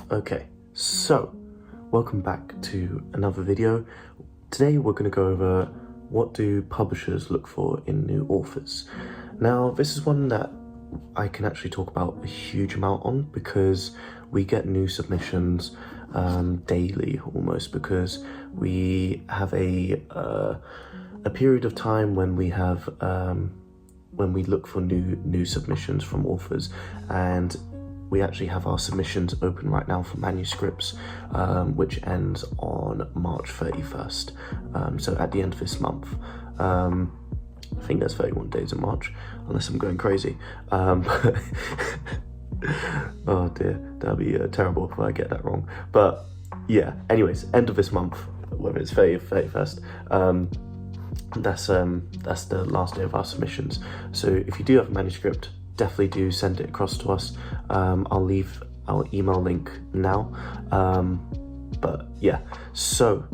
Okay, so welcome back to another video. Today we're going to go over what do publishers look for in new authors. Now this is one that I can actually talk about a huge amount on because we get new submissions daily almost, because we have a period of time when we have when we look for new submissions from authors, and we actually have our submissions open right now for manuscripts, which ends on March 31st. So at the end of this month. I think there's 31 days in March, unless I'm going crazy. Oh dear, that'd be terrible if I get that wrong. But yeah, anyways, end of this month, whether it's 30th, 31st, that's the last day of our submissions. So if you do have a manuscript, definitely do send it across to us. I'll leave our email link now. But yeah, so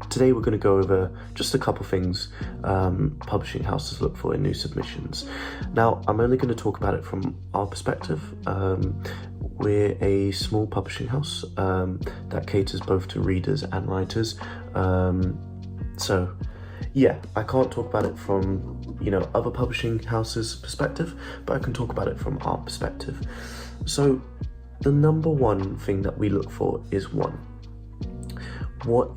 today we're going to go over just a couple things publishing houses look for in new submissions. Now, I'm only going to talk about it from our perspective. We're a small publishing house that caters both to readers and writers. So yeah, I can't talk about it from other publishing houses' perspective, but I can talk about it from our perspective. So the number one thing that we look for is what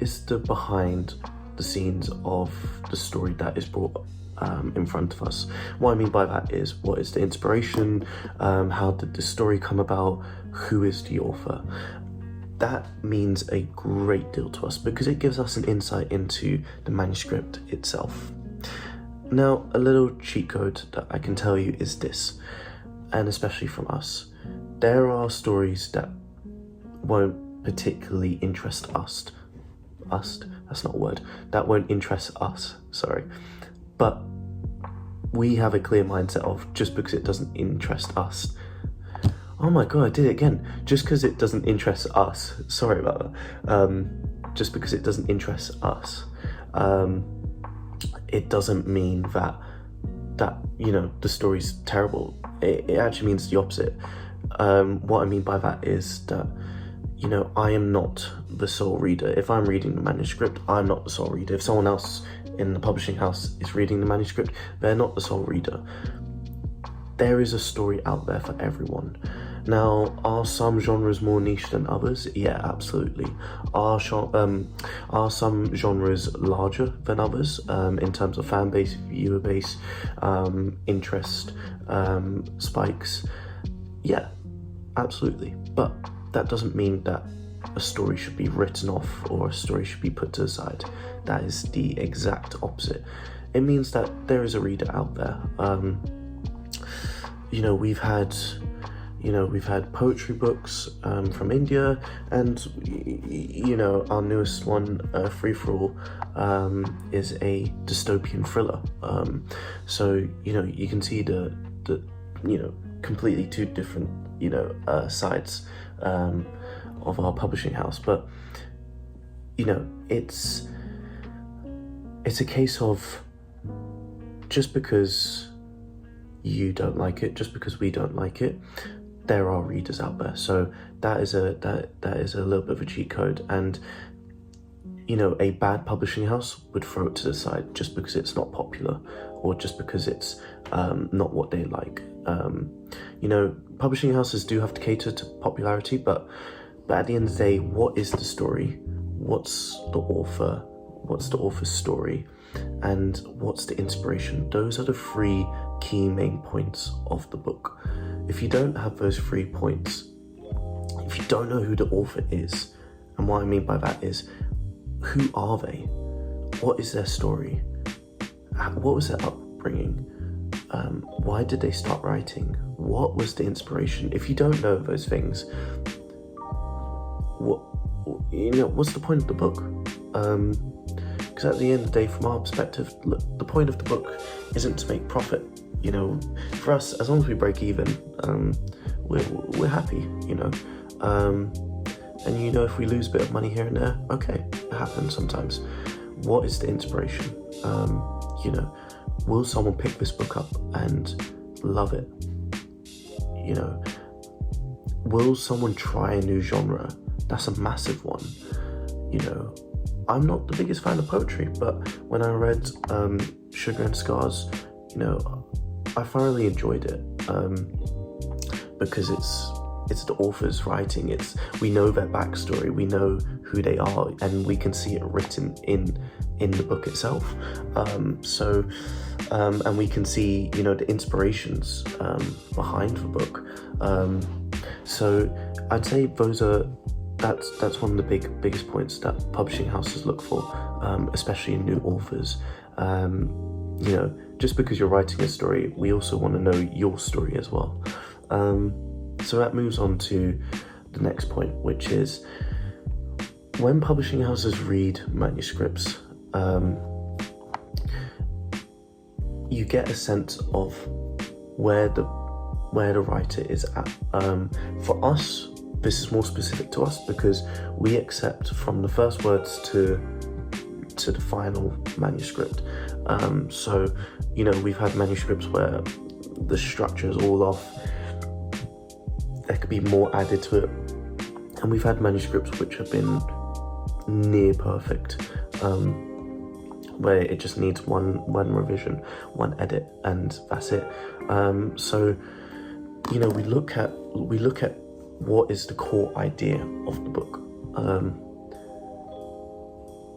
is the behind the scenes of the story that is brought in front of us. What I mean by that is, what is the inspiration? How did the story come about? Who is the author? That means a great deal to us because it gives us an insight into the manuscript itself. Now, a little cheat code that I can tell you is this, and especially from us, there are stories that won't particularly interest us. That's not a word. That won't interest us, sorry. But we have a clear mindset of, just because it doesn't interest us. Oh my god, I did it again. Just because it doesn't interest us. Sorry about that. Just because it doesn't interest us, it doesn't mean that the story's terrible. It actually means the opposite. What I mean by that is that I am not the sole reader. If I'm reading the manuscript, I'm not the sole reader. If someone else in the publishing house is reading the manuscript, they're not the sole reader. There is a story out there for everyone. Now, are some genres more niche than others? Yeah, absolutely. Are some genres larger than others in terms of fan base, viewer base, interest, spikes? Yeah, absolutely. But that doesn't mean that a story should be written off or a story should be put to the side. That is the exact opposite. It means that there is a reader out there. We've had poetry books from India, and our newest one, Free For All, is a dystopian thriller. So you can see the completely two different sides of our publishing house, but it's a case of, just because you don't like it, just because we don't like it, there are readers out there. So that is a little bit of a cheat code, and a bad publishing house would throw it to the side just because it's not popular, or just because it's not what they like. Publishing houses do have to cater to popularity, but at the end of the day, what is the story? What's the author's story? And what's the inspiration? Those are the three key main points of the book. If you don't have those 3 points, if you don't know who the author is, and what I mean by that is, who are they? What is their story? What was their upbringing? Why did they start writing? What was the inspiration? If you don't know those things, what's the point of the book? Because at the end of the day, from our perspective, look, the point of the book isn't to make profit. For us, as long as we break even, we're happy. And if we lose a bit of money here and there, okay, it happens sometimes. What is the inspiration? Will someone pick this book up and love it? will someone try a new genre? That's a massive one. You know, I'm not the biggest fan of poetry, but when I read Sugar and Scars, you know, I thoroughly enjoyed it, because it's the author's writing. We know their backstory, we know who they are, and we can see it written in the book itself. And we can see, you know, the inspirations behind the book. So I'd say that's one of the biggest points that publishing houses look for, especially in new authors. You know, just because you're writing a story, we also want to know your story as well. So that moves on to the next point, which is when publishing houses read manuscripts, you get a sense of where the writer is at. For us, this is more specific to us because we accept from the first words to the final manuscript. So, you know, we've had manuscripts where the structure is all off. There could be more added to it. And we've had manuscripts which have been near perfect, where it just needs one revision, one edit, and that's it. So, you know, we look at what is the core idea of the book.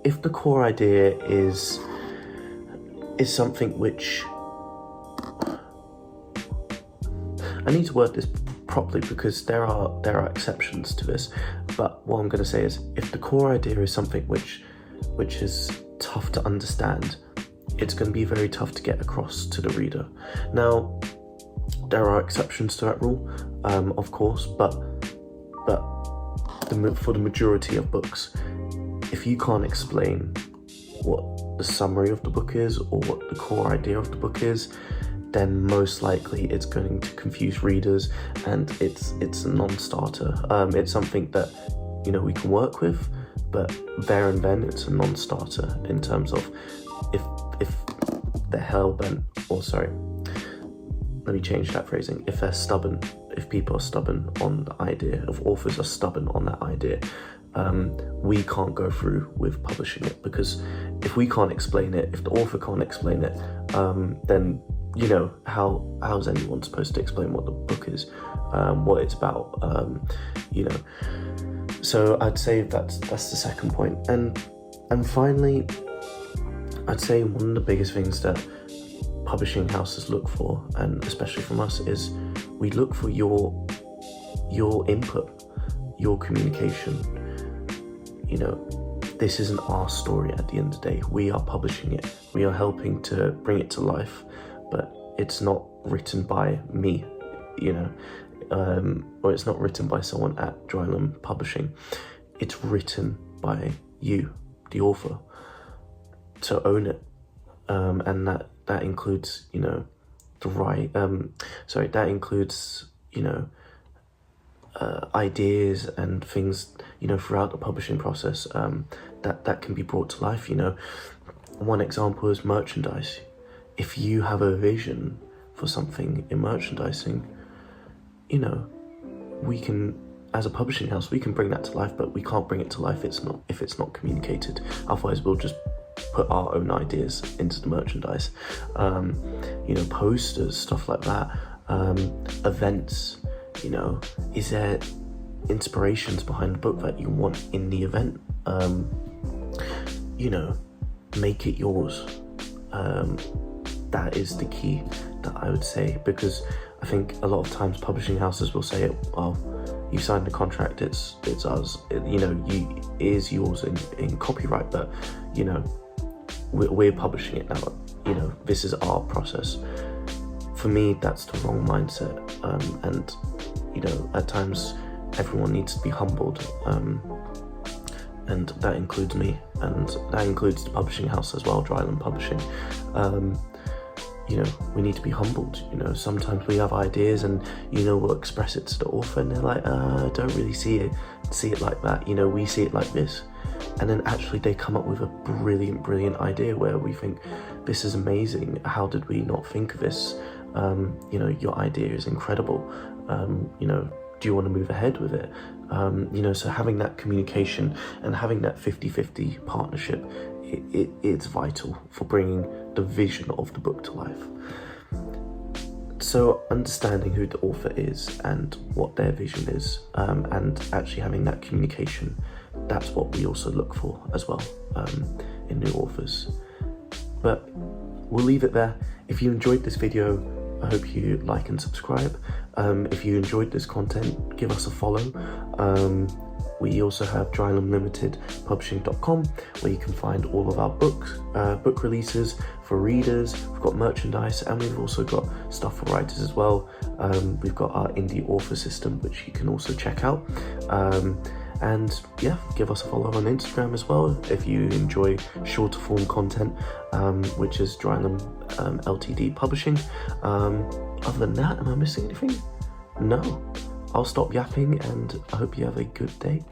If the core idea is something which, I need to word this properly because there are exceptions to this, but what I'm going to say is, if the core idea is something which is tough to understand, it's going to be very tough to get across to the reader. Now, there are exceptions to that rule, of course, but for the majority of books, if you can't explain what the summary of the book is or what the core idea of the book is, then most likely it's going to confuse readers, and it's a non-starter. It's something that, you know, we can work with, but there and then it's a non-starter in terms of if they're hell-bent, or sorry, let me change that phrasing. If they're stubborn, if people are stubborn on the idea, if authors are stubborn on that idea, we can't go through with publishing it, because if we can't explain it, if the author can't explain it, then, you know, how's anyone supposed to explain what the book is, what it's about, you know. So I'd say that's the second point. And finally, I'd say one of the biggest things that publishing houses look for, and especially from us, is we look for your input, your communication. You know, this isn't our story at the end of the day. We are publishing it. We are helping to bring it to life, but it's not written by me, you know, or it's not written by someone at Drylam Publishing. It's written by you, the author. So own it, and that includes, you know, that includes, you know, ideas and things, you know, throughout the publishing process, that can be brought to life. You know, one example is merchandise. If you have a vision for something in merchandising, you know, we can, as a publishing house, we can bring that to life, but we can't bring it to life if it's not communicated. Otherwise, we'll just put our own ideas into the merchandise. You know, posters, stuff like that, events, you know, is there inspirations behind the book that you want in the event? You know, make it yours. That is the key that I would say, because I think a lot of times publishing houses will say, well, you signed the contract, it's ours, you know, it is yours in copyright, but, you know, we're publishing it now, you know, this is our process. For me, that's the wrong mindset, and, you know, at times everyone needs to be humbled, and that includes me, and that includes the publishing house as well, Drylam Publishing. You know, we need to be humbled. You know, sometimes we have ideas and, you know, we'll express it to the author and they're like, I don't really see it like that. You know, we see it like this. And then actually they come up with a brilliant idea where we think, this is amazing. How did we not think of this? You know, your idea is incredible. You know, do you want to move ahead with it? You know, so having that communication and having that 50-50 partnership, it's vital for bringing the vision of the book to life. So understanding who the author is and what their vision is, and actually having that communication, that's what we also look for as well in new authors. But we'll leave it there. If you enjoyed this video, I hope you like and subscribe. If you enjoyed this content, give us a follow. We also have Drylam Ltd Publishing.com, where you can find all of our books, book releases for readers. We've got merchandise, and we've also got stuff for writers as well. We've got our indie author system, which you can also check out. And yeah, give us a follow on Instagram as well if you enjoy shorter form content, which is Drylam Ltd Publishing. Other than that, am I missing anything? No. I'll stop yapping, and I hope you have a good day.